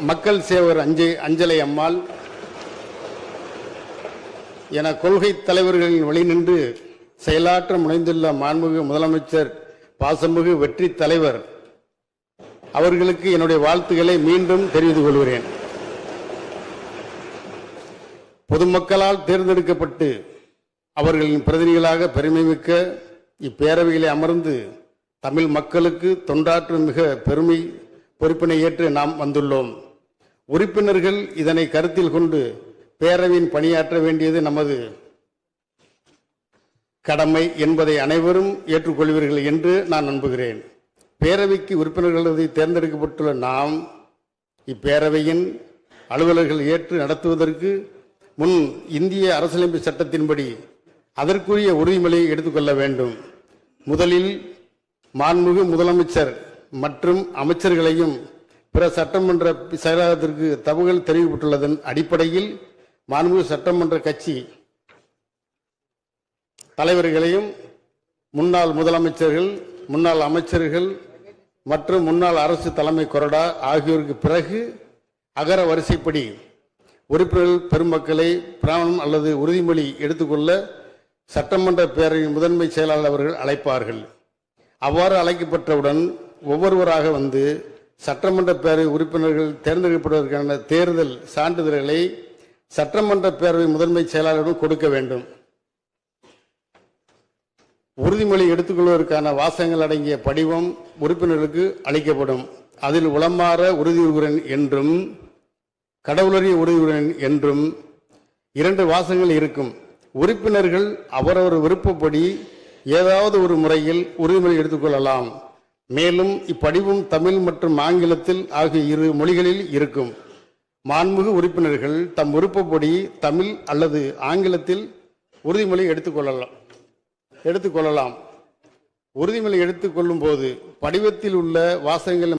மக்கள் சேவர் அஞ்சலை அம்மாள் என கொள்கை தலைவர்களின் வழி நின்று செயலாற்ற முனைந்துள்ள மாண்புமிகு முதலமைச்சர் பாசமிகு வெற்றி தலைவர் அவர்களுக்கு என்னுடைய வாழ்த்துக்களை மீண்டும் தெரிவித்துக் கொள்கிறேன். பொதுமக்களால் தேர்ந்தெடுக்கப்பட்டு அவர்களின் பிரதிநிதிகளாக பெருமைமிக்க இப்பேரவையிலே அமர்ந்து தமிழ் மக்களுக்கு தொண்டாற்றும் மிக பெருமை பொறுப்பினை ஏற்று நாம் வந்துள்ளோம். உறுப்பினர்கள் இதனை கருத்தில் கொண்டு பேரவையின் பணியாற்ற வேண்டியது நமது கடமை என்பதை அனைவரும் ஏற்றுக்கொள்வீர்கள் என்று நான் நம்புகிறேன். பேரவைக்கு உறுப்பினர்களது தேர்ந்தெடுக்கப்பட்டுள்ள நாம் இப்பேரவையின் அலுவலர்கள் ஏற்று நடத்துவதற்கு முன் இந்திய அரசியலமைப்பு சட்டத்தின்படி அதற்குரிய உறுதிமொழியை எடுத்துக்கொள்ள வேண்டும். முதலில் மாண்புமிகு முதலமைச்சர் மற்றும் அமைச்சர்களையும் பிற சட்டமன்ற செயலாளத்திற்கு தகவல் தெரிவிக்கப்பட்டுள்ளதன் அடிப்படையில் மாண்புமிகு சட்டமன்ற கட்சி தலைவர்களையும் முன்னாள் முதலமைச்சர்கள், முன்னாள் அமைச்சர்கள் மற்றும் முன்னாள் அரசு தலைமை கொறடா ஆகியோருக்கு பிறகு அகர வரிசைப்படி உறுப்பினர்கள் பெருமக்களை பிராணம் அல்லது உறுதிமொழி எடுத்துக்கொள்ள சட்டமன்ற பேரவை முதன்மை செயலாளர் அவர்கள் அழைப்பார்கள். அவ்வாறு அழைக்கப்பட்டவுடன் ஒவ்வொருவராக வந்து சட்டமன்ற பேரவை உறுப்பினர்கள் தேர்ந்தெடுக்கப்படுவதற்கான தேர்தல் சான்றிதழ்களை சட்டமன்ற பேரவை முதன்மை செயலாளரிடம் கொடுக்க வேண்டும். உறுதிமொழி எடுத்துக்கொள்வதற்கான வாசகங்கள் அடங்கிய படிவம் உறுப்பினர்களுக்கு அளிக்கப்படும். அதில் உளமாற உறுதியுறுகிறேன் என்றும் கடவுளறிய உறுதியுறுகிறேன் என்றும் 2 வாசகங்கள் இருக்கும். உறுப்பினர்கள் அவரவர் விருப்பப்படி ஏதாவது ஒரு முறையில் உறுதிமொழி எடுத்துக்கொள்ளலாம். மேலும் இப்படிவும் தமிழ் மற்றும் ஆங்கிலத்தில் ஆகிய 2 மொழிகளில் இருக்கும். மாண்புமிகு உறுப்பினர்கள் தம் விருப்பப்படி தமிழ் அல்லது ஆங்கிலத்தில் உறுதிமொழி எடுத்துக்கொள்ளலாம். உறுதிமொழி எடுத்துக்கொள்ளும் போது படிவத்தில் உள்ள வாசகங்கள்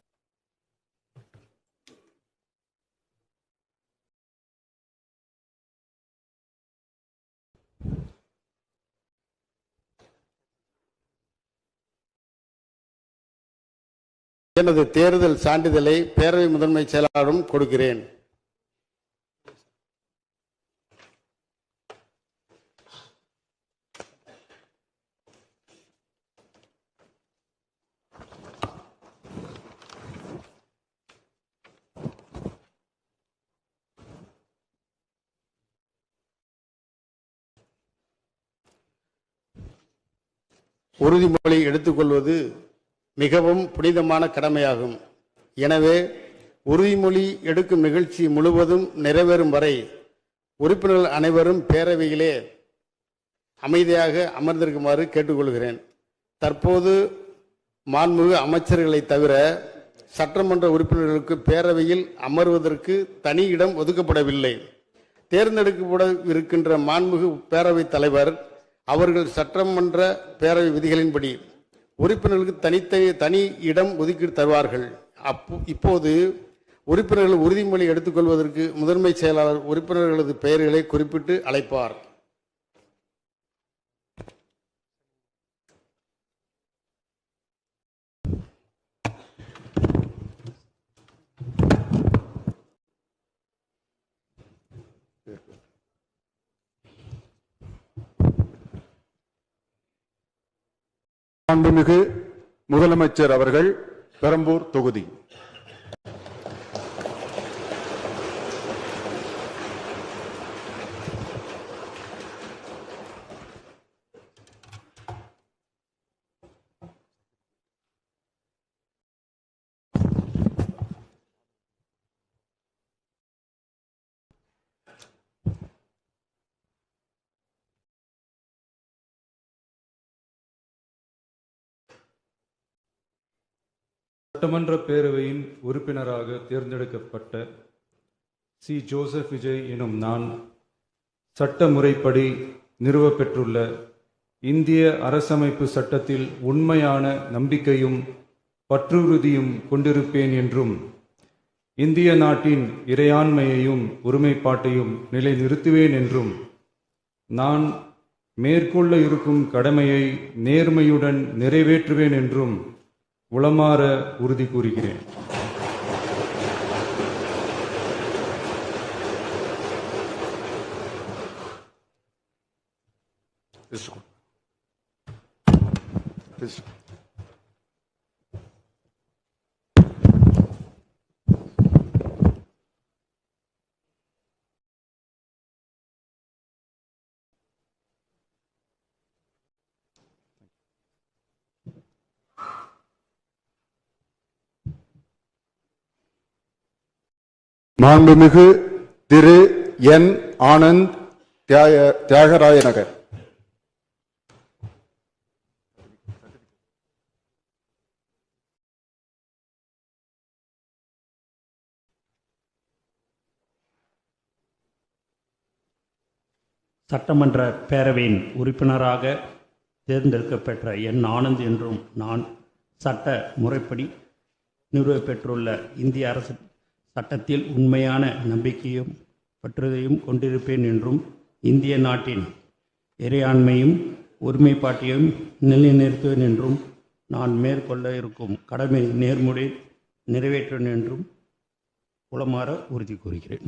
எனது தேர்தல் சான்றிதழை பேரவை முதன்மை செயலாளரும் கொடுக்கிறேன். உறுதிமொழி எடுத்துக்கொள்வது மிகவும் புனிதமான கடமையாகும். எனவே உறுதிமொழி எடுக்கும் நிகழ்ச்சி முழுவதும் நிறைவேறும் வரை உறுப்பினர்கள் அனைவரும் பேரவையிலே அமைதியாக அமர்ந்திருக்குமாறு கேட்டுக்கொள்கிறேன். தற்போது மாண்புமிகு அமைச்சர்களை தவிர சட்டமன்ற உறுப்பினர்களுக்கு பேரவையில் அமர்வதற்கு தனி இடம் ஒதுக்கப்படவில்லை. தேர்ந்தெடுக்கப்பட இருக்கின்ற மாண்புமிகு பேரவைத் தலைவர் அவர்கள் சட்டமன்ற பேரவை விதிகளின்படி உறுப்பினர்களுக்கு தனி இடம் ஒதுக்கீடு தருவார்கள். இப்போது உறுப்பினர்கள் உறுதிமொழி எடுத்துக்கொள்வதற்கு முதன்மை செயலாளர் உறுப்பினர்களது பெயர்களை குறிப்பிட்டு அழைப்பார். மாண்புமிகு முதலமைச்சர் அவர்கள் பெரம்பூர் தொகுதி. சட்டமன்ற பேரவையின் உறுப்பினராக தேர்ந்தெடுக்கப்பட்ட சி. ஜோசப் விஜய் எனும் நான் சட்ட முறைப்படி நிறுவப்பெற்றுள்ள இந்திய அரசமைப்பு சட்டத்தில் உண்மையான நம்பிக்கையும் பற்றுறுதியும் கொண்டிருப்பேன் என்றும் இந்திய நாட்டின் இறையாண்மையையும் ஒருமைப்பாட்டையும் நிலைநிறுத்துவேன் என்றும் நான் மேற்கொள்ள இருக்கும் கடமையை நேர்மையுடன் நிறைவேற்றுவேன் என்றும் உளமாற உறுதி கூறுகிறேன். மாண்புமிகு திரு என் ஆனந்த் தியாகராய நகர். சட்டமன்ற பேரவையின் உறுப்பினராக தேர்ந்தெடுக்கப்பெற்ற என் ஆனந்த் என்றும் நான் சட்ட முறைப்படி நிறுவப்பெற்றுள்ள இந்திய அரசு சட்டத்தில் உண்மையான நம்பிக்கையும் பற்றுதையும் கொண்டிருப்பேன் என்றும் இந்திய நாட்டின் இறையாண்மையும் ஒருமைப்பாட்டையும் நிலைநிறுத்துவேன் என்றும் நான் மேற்கொள்ள இருக்கும் கடமை நேர்முறை நிறைவேற்றுவேன் என்றும் உளமாற உறுதி கூறுகிறேன்.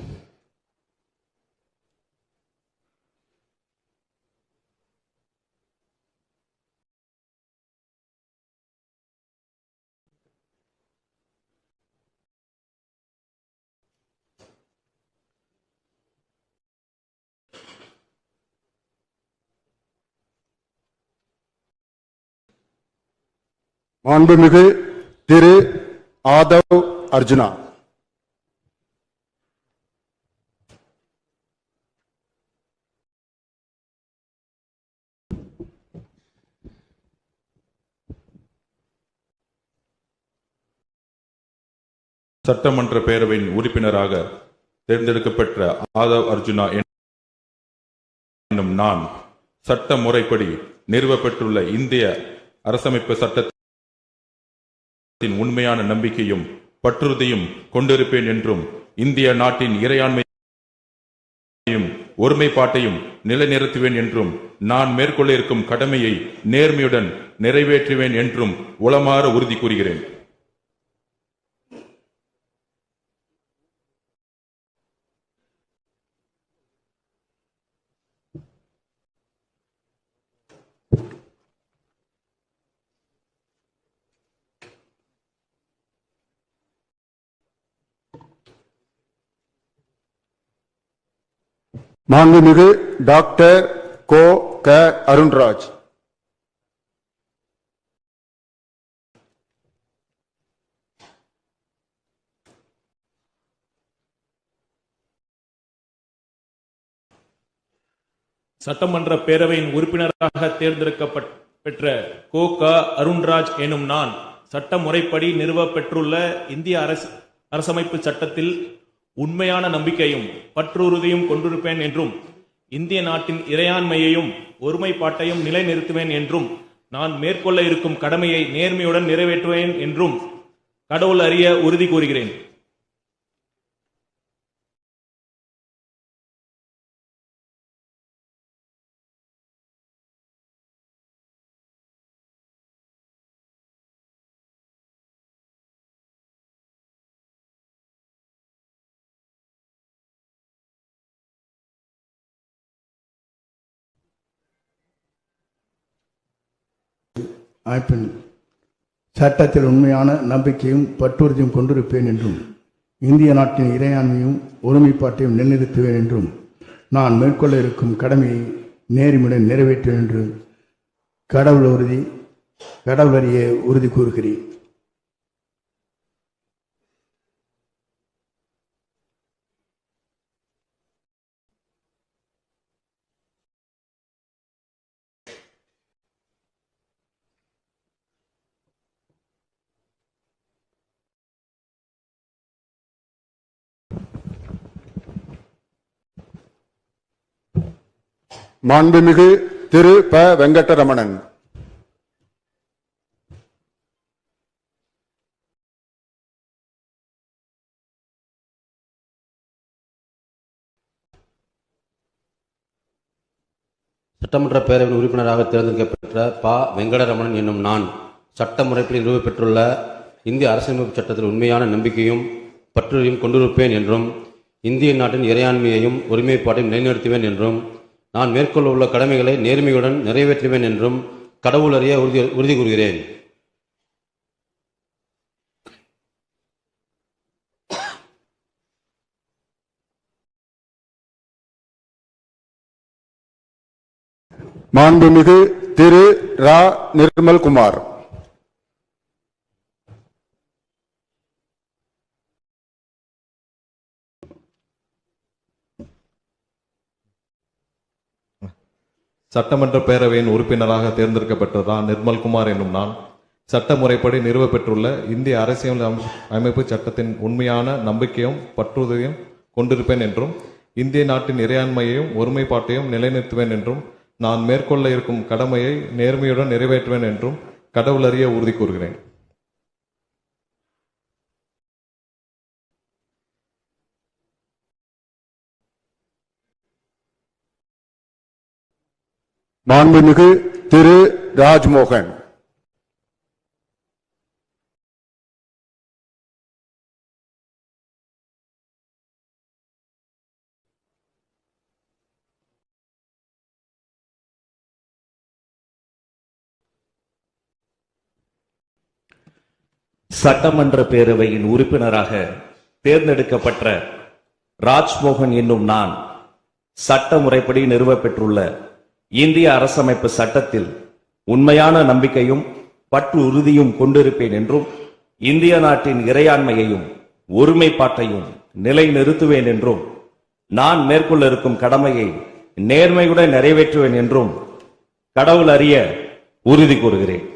மாண்புமிகு திரு ஆதவ் அர்ஜுனா. சட்டமன்ற பேரவையின் உறுப்பினராக தேர்ந்தெடுக்கப்பெற்ற ஆதவ் அர்ஜுனா என்னும் நான் சட்ட முறைப்படி நிறுவப்பெற்றுள்ள இந்திய அரசமைப்பு சட்டத்தின் உண்மையான நம்பிக்கையும் பற்றுறுதியும் கொண்டிருப்பேன் என்றும் இந்திய நாட்டின் இறையாண்மையும் ஒருமைப்பாட்டையும் நிலைநிறுத்துவேன் என்றும் நான் மேற்கொள்ள இருக்கும் கடமையை நேர்மையுடன் நிறைவேற்றுவேன் என்றும் உளமாற உறுதி கூறுகிறேன். மாண்புமிகு டாக்டர் கோ க அருண்ராஜ். சட்டமன்ற பேரவையின் உறுப்பினராக தேர்ந்தெடுக்கப்பெற்ற கோ க அருண்ராஜ் எனும் நான் சட்ட முறைப்படி நிறுவப்பெற்றுள்ள இந்திய அரசமைப்பு சட்டத்தில் உண்மையான நம்பிக்கையும் பற்றுறுதியும் கொண்டிருப்பேன் என்றும் இந்திய நாட்டின் இறையாண்மையையும் ஒருமைப்பாட்டையும் நிலைநிறுத்துவேன் என்றும் நான் மேற்கொள்ள இருக்கும் கடமையை நேர்மையுடன் நிறைவேற்றுவேன் என்றும் கடவுள் அறிய உறுதி கூறுகிறேன். அமைப்பின் சட்டத்தில் உண்மையான நம்பிக்கையும் பற்றுறுதியும் கொண்டிருப்பேன் என்றும் இந்திய நாட்டின் இறையாண்மையும் ஒருமைப்பாட்டையும் நிலைநிறுத்துவேன் என்றும் நான் மேற்கொள்ள இருக்கும் கடமையை நேர்மையுடன் நிறைவேற்றுவேன் என்று கடவுள் அறிய உறுதி கூறுகிறேன். மாண்புமிகு திரு ப வெங்கடரமணன். சட்டமன்ற பேரவையின் உறுப்பினராக தேர்ந்தெடுக்கப்பெற்ற ப வெங்கடரமணன் என்னும் நான் சட்ட முறைப்படி நிறுவப்பெற்றுள்ள இந்திய அரசியலமைப்பு சட்டத்தில் உண்மையான நம்பிக்கையும் பற்றுறுதியும் கொண்டிருப்பேன் என்றும் இந்திய நாட்டின் இறையாண்மையையும் ஒருமைப்பாட்டையும் நிலைநிறுத்துவேன் என்றும் நான் மேற்கொள்ள உள்ள கடமைகளை நேர்மையுடன் நிறைவேற்றுவேன் என்றும் கடவுள் அறிய உறுதி கூறுகிறேன். மாண்புமிகு திரு ரா நிர்மல்குமார். சட்டமன்ற பேரவையின் உறுப்பினராக தேர்ந்தெடுக்கப்பட்ட நிர்மல்குமார் என்னும் நான் சட்ட முறைப்படி நிறுவப்பெற்றுள்ள இந்திய அரசியல் அமைப்பு சட்டத்தின் உண்மையான நம்பிக்கையும் பற்றுறுதியும் கொண்டிருப்பேன் என்றும் இந்திய நாட்டின் இறையாண்மையையும் ஒருமைப்பாட்டையும் நிலைநிறுத்துவேன் என்றும் நான் மேற்கொள்ள இருக்கும் கடமையை நேர்மையுடன் நிறைவேற்றுவேன் என்றும் கடவுள் அறிய உறுதி கூறுகிறேன். மாண்புமிகு திரு ராஜ்மோகன். சட்டமன்ற பேரவையின் உறுப்பினராக தேர்ந்தெடுக்கப்பட்ட ராஜ்மோகன் என்னும் நான் சட்ட முறைப்படி நிறுவப்பெற்றுள்ள இந்திய அரசமைப்பு சட்டத்தில் உண்மையான நம்பிக்கையும் பற்று உறுதியும் கொண்டிருப்பேன் என்றும் இந்திய நாட்டின் இறையாண்மையையும் ஒருமைப்பாட்டையும் நிலைநிறுத்துவேன் என்றும் நான் மேற்கொள்ள இருக்கும் கடமையை நேர்மையுடன் நிறைவேற்றுவேன் என்றும் கடவுள் அறிய உறுதி கூறுகிறேன்.